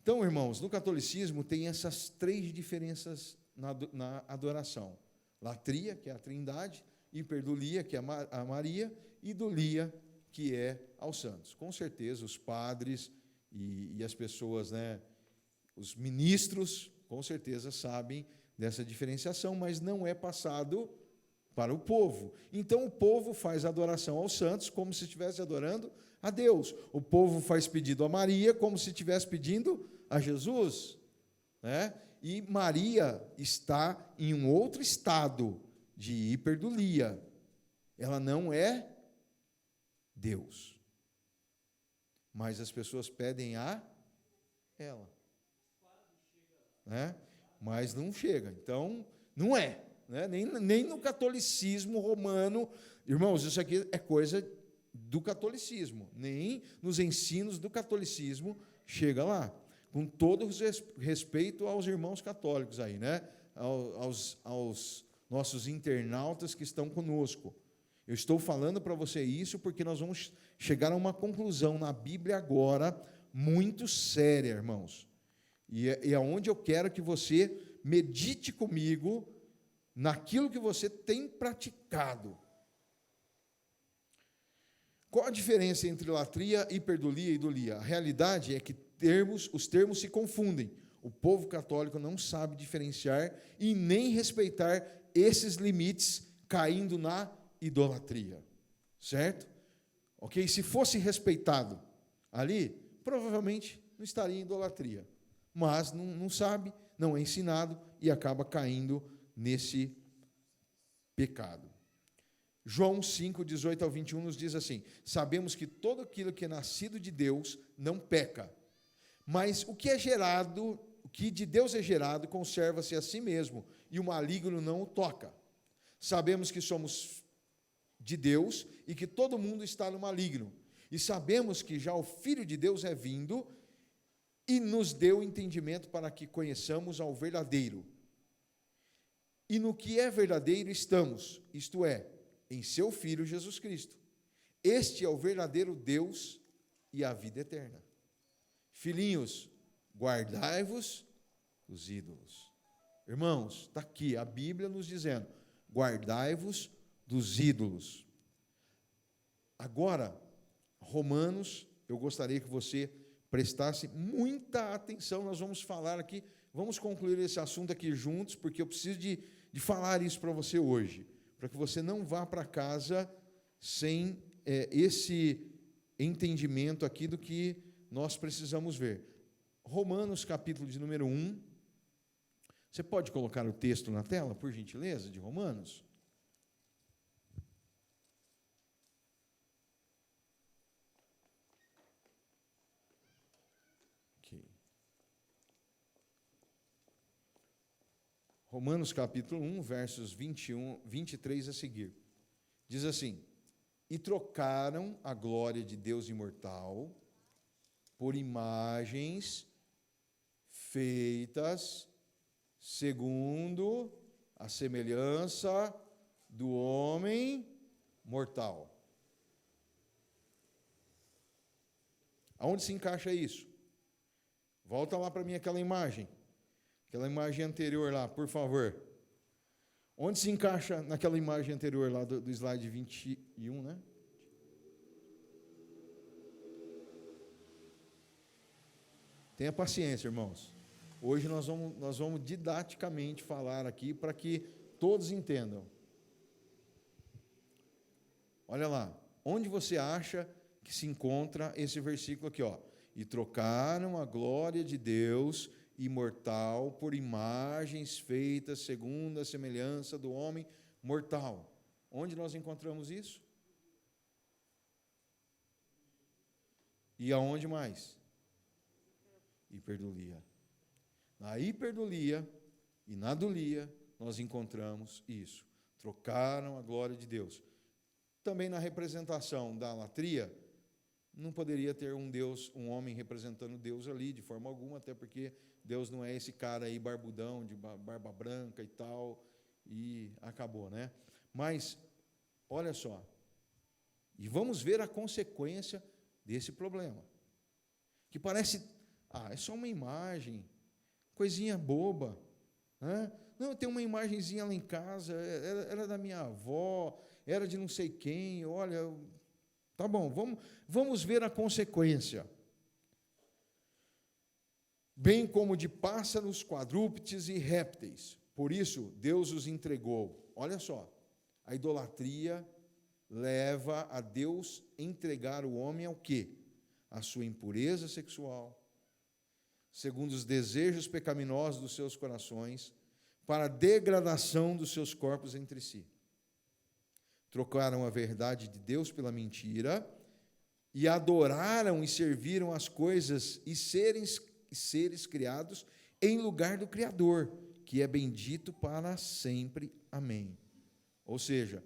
S1: Então, irmãos, no catolicismo tem essas 3 diferenças na adoração. Latria, que é a Trindade, hiperdulia, que é a Maria, e dulia, que é aos santos. Com certeza, os padres e as pessoas, né, os ministros, com certeza sabem dessa diferenciação, mas não é passado para o povo. Então, o povo faz adoração aos santos como se estivesse adorando a Deus. O povo faz pedido a Maria como se estivesse pedindo a Jesus, né? E Maria está em um outro estado de hiperdulia. Ela não é Deus. Mas as pessoas pedem a ela. Né? Mas não chega. Então, não é. Né? Nem no catolicismo romano. Irmãos, isso aqui é coisa do catolicismo. Nem nos ensinos do catolicismo chega lá. Com todo respeito aos irmãos católicos aí, né? Aos nossos internautas que estão conosco. Eu estou falando para você isso porque nós vamos chegar a uma conclusão na Bíblia agora muito séria, irmãos. E é onde eu quero que você medite comigo naquilo que você tem praticado. Qual a diferença entre latria, hiperdulia e dulia? A realidade é que os termos se confundem. O povo católico não sabe diferenciar e nem respeitar esses limites, caindo na idolatria. Certo? Ok? Se fosse respeitado ali, provavelmente não estaria em idolatria. Mas não sabe, não é ensinado e acaba caindo nesse pecado. João 5, 18 ao 21 nos diz assim: sabemos que todo aquilo que é nascido de Deus não peca, mas o que é gerado, o que de Deus é gerado, conserva-se a si mesmo, e o maligno não o toca. Sabemos que somos de Deus e que todo mundo está no maligno, e sabemos que já o Filho de Deus é vindo e nos deu entendimento para que conheçamos ao verdadeiro. E no que é verdadeiro estamos, isto é, em seu Filho Jesus Cristo. Este é o verdadeiro Deus e a vida eterna. Filhinhos, guardai-vos dos ídolos. Irmãos, está aqui a Bíblia nos dizendo, guardai-vos dos ídolos. Agora, Romanos, eu gostaria que você prestasse muita atenção, nós vamos falar aqui, vamos concluir esse assunto aqui juntos, porque eu preciso de falar isso para você hoje, para que você não vá para casa sem esse entendimento aqui do que nós precisamos ver. Romanos, capítulo de número 1, você pode colocar o texto na tela, por gentileza, de Romanos? Romanos capítulo 1, versos 23 a seguir. Diz assim: e trocaram a glória de Deus imortal por imagens feitas segundo a semelhança do homem mortal. Aonde se encaixa isso? Volta lá para mim aquela imagem anterior lá, por favor. Onde se encaixa naquela imagem anterior lá do slide 21, né? Tenha paciência, irmãos. Hoje nós vamos didaticamente falar aqui para que todos entendam. Olha lá, onde você acha que se encontra esse versículo aqui, ó? E trocaram a glória de Deus imortal por imagens feitas segundo a semelhança do homem mortal. Onde nós encontramos isso? E aonde mais? Hiperdulia. Na hiperdulia e na dulia nós encontramos isso. Trocaram a glória de Deus. Também na representação da latria, não poderia ter um homem representando Deus ali de forma alguma, até porque Deus não é esse cara aí barbudão, de barba branca e tal, e acabou, né? Mas, olha só, e vamos ver a consequência desse problema, que parece, é só uma imagem, coisinha boba, né? Não, tem uma imagenzinha lá em casa, era da minha avó, era de não sei quem, olha, tá bom, vamos ver a consequência. Bem como de pássaros, quadrúpedes e répteis. Por isso, Deus os entregou. Olha só, a idolatria leva a Deus entregar o homem ao quê? A sua impureza sexual, segundo os desejos pecaminosos dos seus corações, para a degradação dos seus corpos entre si. Trocaram a verdade de Deus pela mentira e adoraram e serviram as coisas e seres criados em lugar do Criador, que é bendito para sempre. Amém. Ou seja,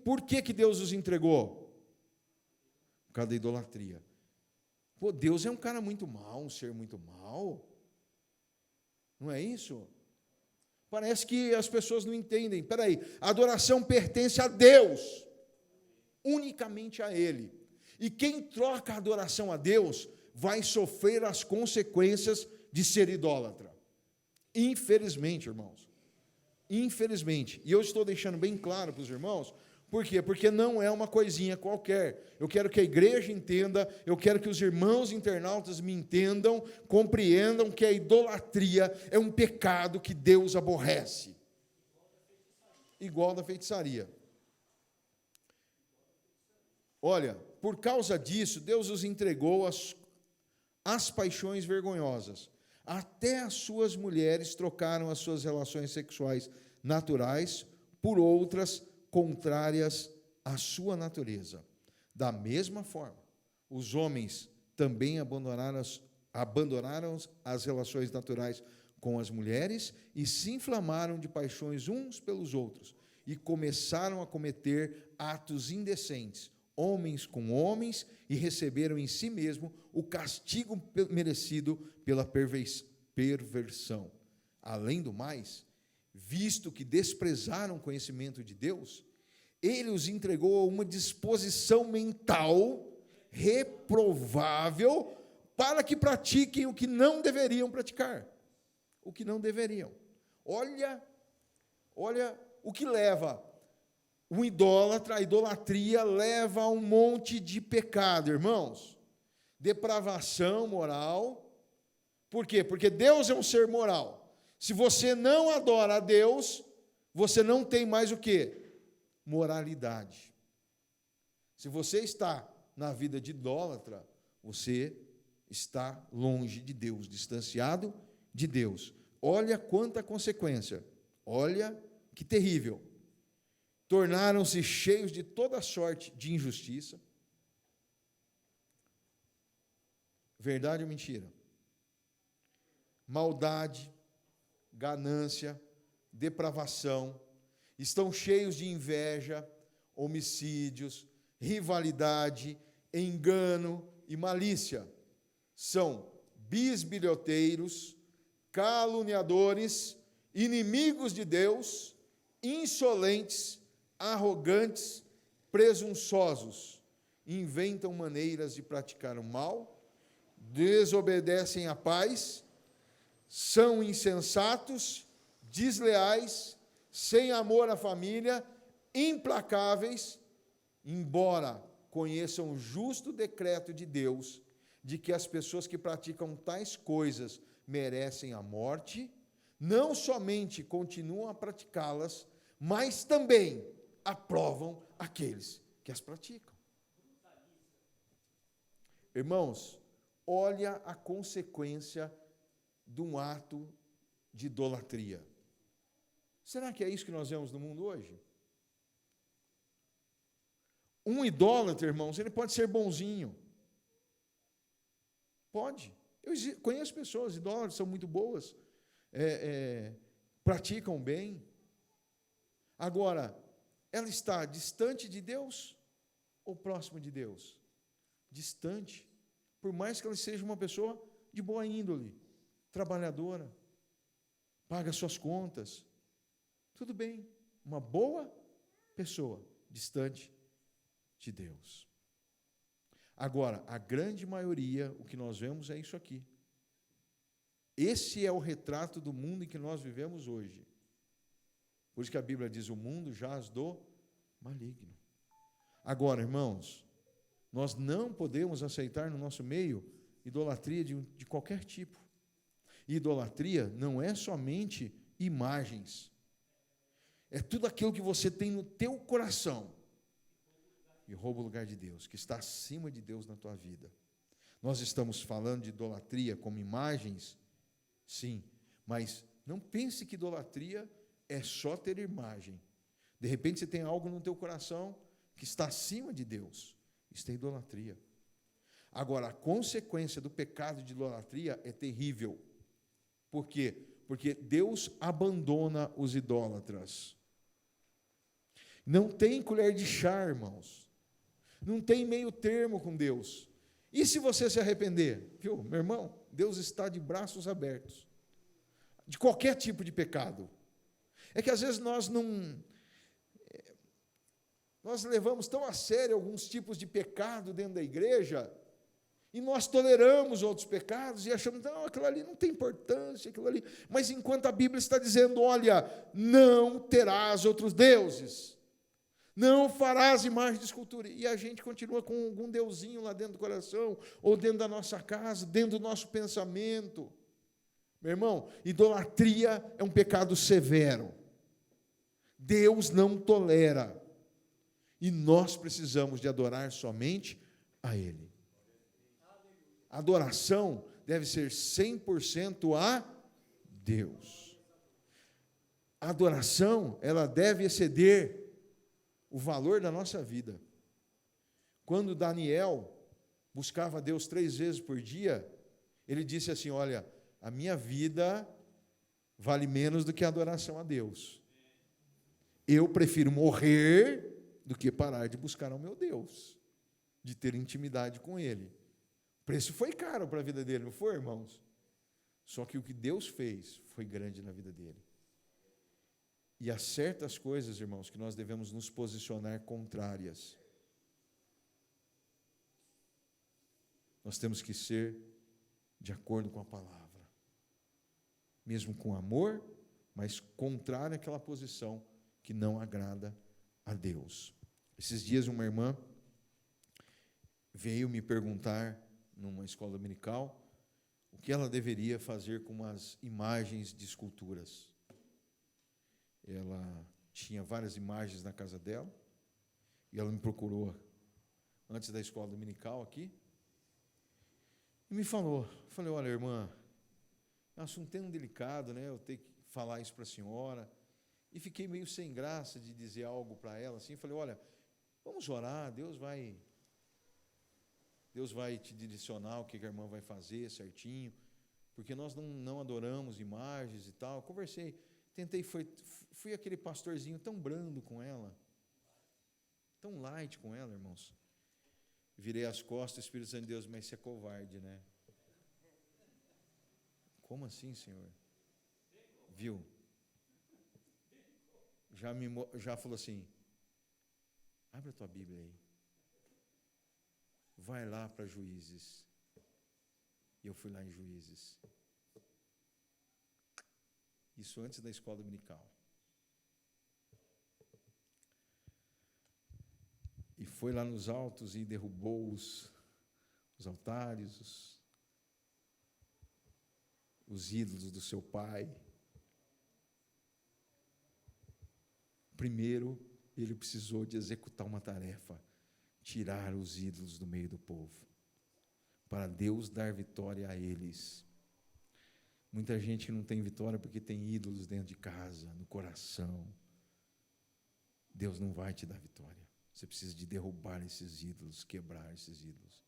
S1: por que Deus os entregou? Por causa da idolatria. Pô, Deus é um cara muito mau, um ser muito mau. Não é isso? Parece que as pessoas não entendem. Espera aí, a adoração pertence a Deus, unicamente a Ele. E quem troca a adoração a Deus vai sofrer as consequências de ser idólatra. Infelizmente, irmãos. Infelizmente. E eu estou deixando bem claro para os irmãos, por quê? Porque não é uma coisinha qualquer. Eu quero que a igreja entenda, eu quero que os irmãos internautas me entendam, compreendam que a idolatria é um pecado que Deus aborrece. Igual da feitiçaria. Olha, por causa disso, Deus os entregou às paixões vergonhosas. Até as suas mulheres trocaram as suas relações sexuais naturais por outras contrárias à sua natureza. Da mesma forma, os homens também abandonaram as relações naturais com as mulheres e se inflamaram de paixões uns pelos outros e começaram a cometer atos indecentes, homens com homens, e receberam em si mesmo o castigo merecido pela perversão. Além do mais, visto que desprezaram o conhecimento de Deus, Ele os entregou a uma disposição mental reprovável para que pratiquem o que não deveriam praticar. O que não deveriam. Olha o que leva um idólatra, a idolatria leva a um monte de pecado, irmãos. Depravação moral. Por quê? Porque Deus é um ser moral. Se você não adora a Deus, você não tem mais o quê? Moralidade. Se você está na vida de idólatra, você está longe de Deus, distanciado de Deus. Olha quanta consequência. Olha que terrível. Tornaram-se cheios de toda sorte de injustiça. Verdade ou mentira? Maldade, ganância, depravação, estão cheios de inveja, homicídios, rivalidade, engano e malícia. São bisbilhoteiros, caluniadores, inimigos de Deus, insolentes, arrogantes, presunçosos, inventam maneiras de praticar o mal, desobedecem à paz, são insensatos, desleais, sem amor à família, implacáveis, embora conheçam o justo decreto de Deus de que as pessoas que praticam tais coisas merecem a morte, não somente continuam a praticá-las, mas também aprovam aqueles que as praticam. Irmãos, olha a consequência de um ato de idolatria. Será que é isso que nós vemos no mundo hoje? Um idólatra, irmãos, ele pode ser bonzinho. Pode. Eu conheço pessoas idólatras, são muito boas, praticam bem. Agora, ela está distante de Deus ou próxima de Deus? Distante. Por mais que ela seja uma pessoa de boa índole, trabalhadora, paga suas contas, tudo bem, uma boa pessoa, distante de Deus. Agora, a grande maioria, o que nós vemos é isso aqui. Esse é o retrato do mundo em que nós vivemos hoje. Por isso que a Bíblia diz, o mundo jaz do maligno. Agora, irmãos, nós não podemos aceitar no nosso meio idolatria de qualquer tipo. Idolatria não é somente imagens. É tudo aquilo que você tem no teu coração e rouba o lugar de Deus, que está acima de Deus na tua vida. Nós estamos falando de idolatria como imagens, sim, mas não pense que idolatria é só ter imagem. De repente você tem algo no teu coração que está acima de Deus. Isso é idolatria. Agora, a consequência do pecado de idolatria é terrível. Por quê? Porque Deus abandona os idólatras. Não tem colher de chá, irmãos. Não tem meio termo com Deus. E se você se arrepender? Viu, meu irmão? Deus está de braços abertos. De qualquer tipo de pecado. É que às vezes nós levamos tão a sério alguns tipos de pecado dentro da igreja, e nós toleramos outros pecados, e achamos, não, aquilo ali não tem importância, aquilo ali. Mas enquanto a Bíblia está dizendo, olha, não terás outros deuses, não farás imagem de escultura, e a gente continua com algum deusinho lá dentro do coração, ou dentro da nossa casa, dentro do nosso pensamento. Meu irmão, idolatria é um pecado severo. Deus não tolera. E nós precisamos de adorar somente a Ele. A adoração deve ser 100% a Deus. A adoração, ela deve exceder o valor da nossa vida. Quando Daniel buscava a Deus 3 vezes por dia, ele disse assim, olha, a minha vida vale menos do que a adoração a Deus. Eu prefiro morrer do que parar de buscar ao meu Deus, de ter intimidade com Ele. O preço foi caro para a vida dele, não foi, irmãos? Só que o que Deus fez foi grande na vida dele. E há certas coisas, irmãos, que nós devemos nos posicionar contrárias. Nós temos que ser de acordo com a palavra. Mesmo com amor, mas contrário àquela posição que não agrada a Deus. Esses dias uma irmã veio me perguntar, numa escola dominical, o que ela deveria fazer com umas imagens de esculturas. Ela tinha várias imagens na casa dela, e ela me procurou antes da escola dominical aqui, e me falou, eu falei, olha, irmã, é um assunto tão delicado, né? Eu tenho que falar isso para a senhora, e fiquei meio sem graça de dizer algo para ela, assim, falei, olha, vamos orar, Deus vai te direcionar o que a irmã vai fazer certinho, porque nós não adoramos imagens e tal. Conversei, tentei, fui aquele pastorzinho tão brando com ela, tão light com ela, irmãos. Virei as costas, Espírito Santo de Deus, mas você é covarde, né? Como assim, Senhor? Viu? Já falou assim, abre a tua Bíblia aí. Vai lá para Juízes. E eu fui lá em Juízes. Isso antes da escola dominical. E foi lá nos altos e derrubou os altares, os ídolos do seu pai. Primeiro, ele precisou de executar uma tarefa, tirar os ídolos do meio do povo, para Deus dar vitória a eles. Muita gente que não tem vitória porque tem ídolos dentro de casa, no coração. Deus não vai te dar vitória. Você precisa de derrubar esses ídolos, quebrar esses ídolos.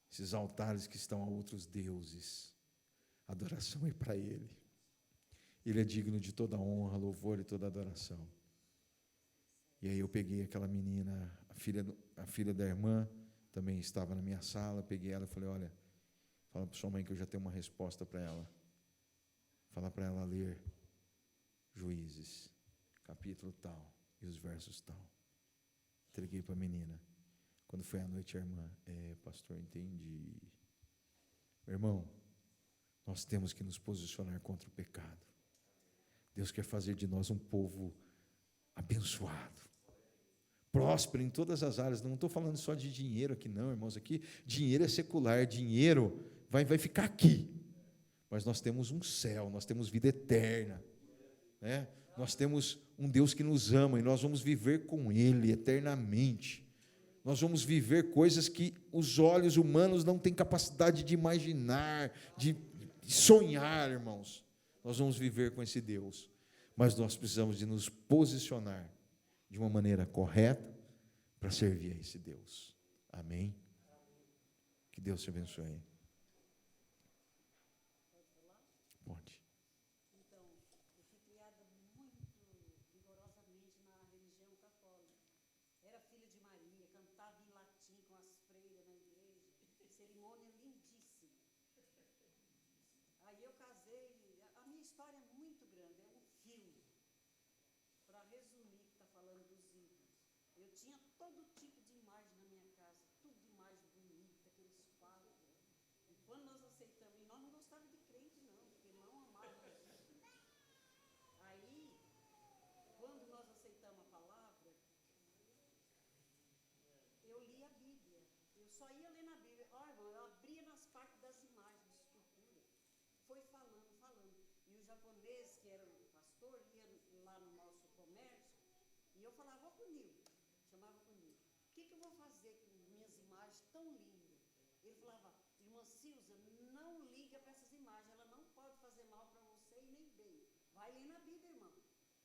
S1: Esses altares que estão a outros deuses. A adoração é para Ele. Ele é digno de toda honra, louvor e toda adoração. E aí eu peguei aquela menina, a filha da irmã, também estava na minha sala, peguei ela e falei, olha, fala para sua mãe que eu já tenho uma resposta para ela. Fala para ela ler Juízes, capítulo tal, e os versos tal. Entreguei para a menina. Quando foi à noite, a irmã, pastor, entendi. Meu irmão, nós temos que nos posicionar contra o pecado. Deus quer fazer de nós um povo abençoado, próspero em todas as áreas. Não estou falando só de dinheiro aqui não, irmãos. Aqui, dinheiro é secular, dinheiro vai ficar aqui. Mas nós temos um céu, nós temos vida eterna, né? Nós temos um Deus que nos ama e nós vamos viver com Ele eternamente. Nós vamos viver coisas que os olhos humanos não têm capacidade de imaginar, de sonhar, irmãos. Nós vamos viver com esse Deus, mas nós precisamos de nos posicionar de uma maneira correta para servir a esse Deus. Amém? Que Deus te abençoe. Pode.
S2: Então, eu fui criada muito vigorosamente na religião católica. Era filha de Maria, cantava em latim com as freiras na igreja, cerimônia lindíssima. Aí eu casei, a minha história é muito grande, é um filme. Para resumir, que está falando dos ídolos. Eu tinha todo tipo de imagem na minha casa, tudo de imagem bonita, aqueles quadros. E quando nós aceitamos, e nós não gostávamos de crente não, porque não amávamos. Aí, quando nós aceitamos a palavra, eu li a Bíblia. Eu só ia ler na Bíblia. Ó, irmão, eu abria nas partes das imagens de escultura. Foi falando. E o japonês, que era o pastor, ia lá no nosso comércio, e eu falava, ó, Cunil, chamava Cunil, o que eu vou fazer com minhas imagens tão lindas? Ele falava, irmã Silza, não liga para essas imagens, ela não pode fazer mal para você e nem bem. Vai ler na Bíblia, irmão.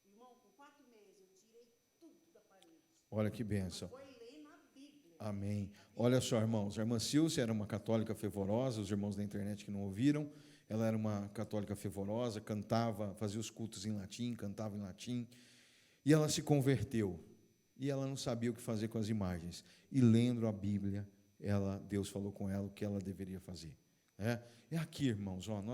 S2: Irmão, com 4 meses eu tirei tudo da parede.
S1: Olha que bênção.
S2: Foi ler na Bíblia.
S1: Amém. Olha só, irmãos, a irmã Silza era uma católica fervorosa, os irmãos da internet que não ouviram, ela era uma católica fervorosa, cantava, fazia os cultos em latim, cantava em latim, e ela se converteu, e ela não sabia o que fazer com as imagens, e lendo a Bíblia, Deus falou com ela o que ela deveria fazer. É aqui, irmãos, ó,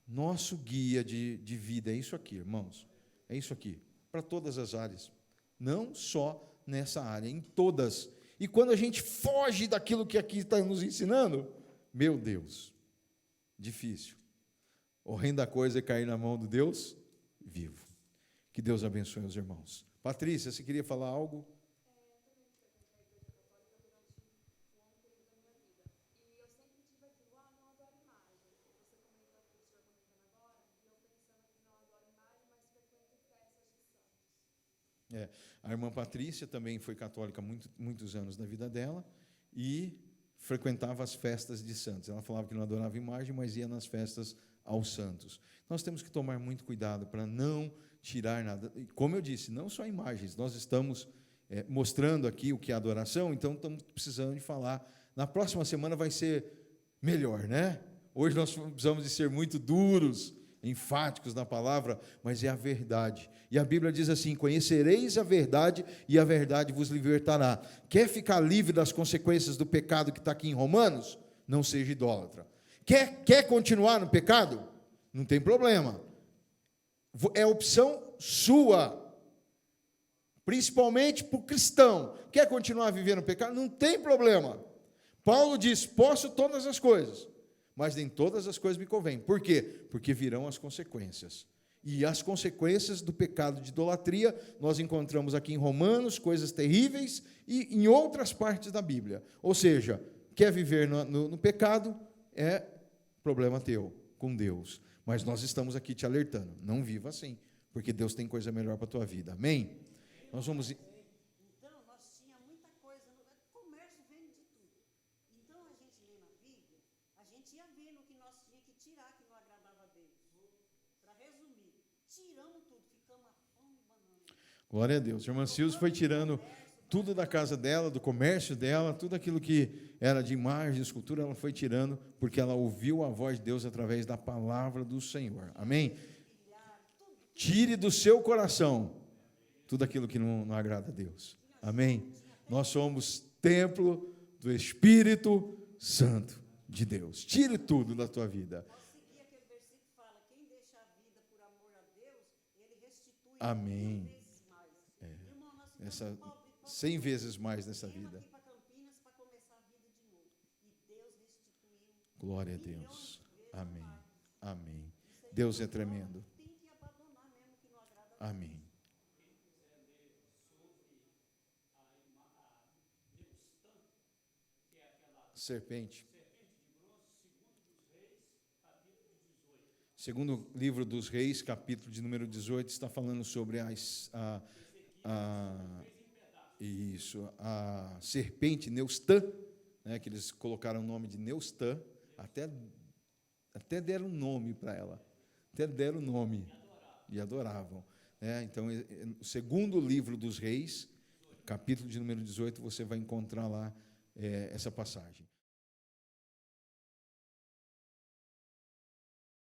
S1: nosso guia de vida é isso aqui, irmãos. É isso aqui, para todas as áreas. Não só nessa área, em todas. E quando a gente foge daquilo que aqui está nos ensinando, meu Deus, difícil. Horrenda coisa é cair na mão do Deus vivo. Que Deus abençoe os irmãos. Patrícia, você queria falar algo? A irmã Patrícia também foi católica muitos anos da vida dela e frequentava as festas de santos. Ela falava que não adorava imagem, mas ia nas festas aos santos. Nós temos que tomar muito cuidado para não tirar nada. Como eu disse, não só imagens, nós estamos mostrando aqui o que é adoração, então estamos precisando de falar. Na próxima semana vai ser melhor, né? Hoje nós precisamos de ser muito duros, enfáticos na palavra, mas é a verdade. E a Bíblia diz assim: conhecereis a verdade e a verdade vos libertará. Quer ficar livre das consequências do pecado que está aqui em Romanos? Não seja idólatra. Quer continuar no pecado? Não tem problema. É opção sua. Principalmente para o cristão. Quer continuar vivendo no pecado? Não tem problema. Paulo diz: posso todas as coisas, mas nem todas as coisas me convêm. Por quê? Porque virão as consequências. E as consequências do pecado de idolatria, nós encontramos aqui em Romanos, coisas terríveis, e em outras partes da Bíblia. Ou seja, quer viver no pecado, é problema teu, com Deus. Mas nós estamos aqui te alertando, não viva assim, porque Deus tem coisa melhor para a tua vida. Amém? Nós vamos...
S2: Então, nós tinha muita coisa, o comércio vende de tudo. Então, a gente lê na Bíblia, a gente ia vendo o que nós tinha que tirar, que não agradava a Deus. Para resumir, tiramos tudo, ficamos a fome e banana.
S1: Glória a Deus. A irmã Silvia foi tirando tudo da casa dela, do comércio dela, tudo aquilo que era de imagem, de escultura, ela foi tirando, porque ela ouviu a voz de Deus através da palavra do Senhor. Amém? Tire do seu coração tudo aquilo que não agrada a Deus. Amém? Nós somos templo do Espírito Santo de Deus. Tire tudo da tua vida.
S2: Posso seguir aquele versículo que fala: quem deixa a vida por amor a Deus, ele restitui
S1: Amém.
S2: 100 vezes mais. Irmão, nós ficamos
S1: Essa
S2: pobre,
S1: 100 vezes mais nessa
S2: viemos
S1: vida.
S2: aqui para Campinas para começar a vida de novo. E Deus restituiu.
S1: Glória a Deus. Amém. Amém. Deus é tremendo.
S2: Tem que abandonar mesmo que não agrada a Deus.
S1: Amém. Serpente. Segundo livro dos Reis, capítulo de número 18, está falando sobre a serpente Neustã, né, que eles colocaram o nome de Neustã, até deram nome para ela, até deram nome e adoravam. Então, o segundo livro dos Reis, capítulo de número 18, você vai encontrar lá essa passagem.